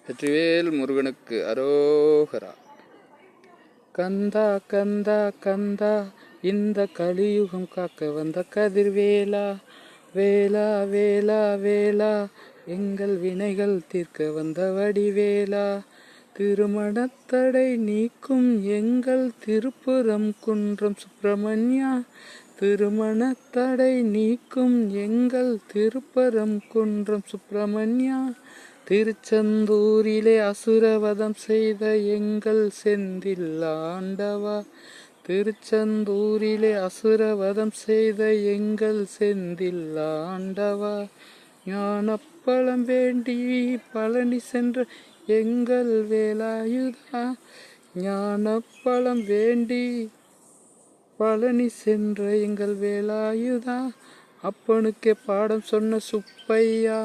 வெற்றிவேல் முருகனுக்கு அரோகரா. கந்தா கந்தா கந்தா இந்த கலியுகம் காக்க வந்த கதிர்வேலா, வேலா வேலா வேலா எங்கள் வினைகள் தீர்க்க வந்த வடிவேலா, திருமணத்தடை நீக்கும் எங்கள் திருப்புரம் குன்றம் சுப்பிரமணியா, திருமணத்தடை நீக்கும் எங்கள் திருப்பரம் குன்றம் சுப்பிரமணியா, திருச்செந்தூரிலே அசுரவதம் செய்த எங்கள் செந்தில் ஆண்டவா, திருச்செந்தூரிலே அசுரவதம் செய்த எங்கள் செந்தில் ஆண்டவா, ஞானப்பழம் வேண்டி பழனி சென்ற எங்கள் வேலாயுதா, ஞானப்பழம் வேண்டி பழனி சென்ற எங்கள் வேலாயுதா, அப்பனுக்கே பாடம் சொன்ன சுப்பையா,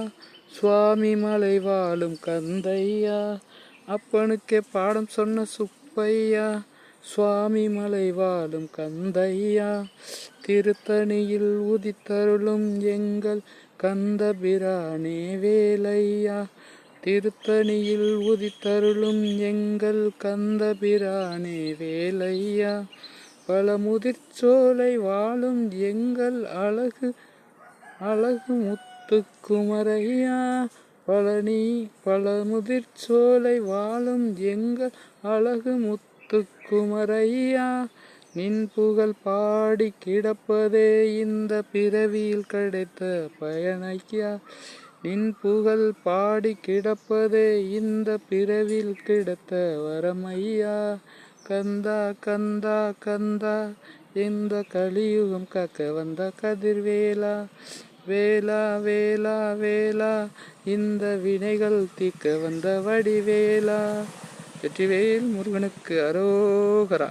சுவாமி மலை வாழும் கந்தையா, அப்பனுக்கே பாடம் சொன்ன சுப்பையா, சுவாமி மலை வாழும் கந்தையா, திருத்தணியில் உதித்தருளும் எங்கள் கந்தபிரானே வேலையா, திருத்தணியில் உதித்தருளும் எங்கள் கந்தபிரானே வேலையா, பழமுதிர்ச்சோலை வாழும் எங்கள் அழகு அழகு முத்துக்குமரையா, பழனி பழமுதிர்ச்சோலை வாழும் எங்கள் அழகு முத்துக்குமரையா, நின் புகழ் பாடி கிடப்பதே இந்த பிறவியில் கிடைத்த பயனையா, நின் புகழ் பாடி கிடப்பதே இந்த பிறவியில் கிடைத்த வரமையா, கந்தா கந்தா கந்தா இந்த கலியுகம் காக்க வந்த கதிர்வேலா, வேலா வேலா வேலா இந்த வினைகள் தீர்க்க வந்த வடிவேலா. வெற்றிவேல் முருகனுக்கு அரோகரா.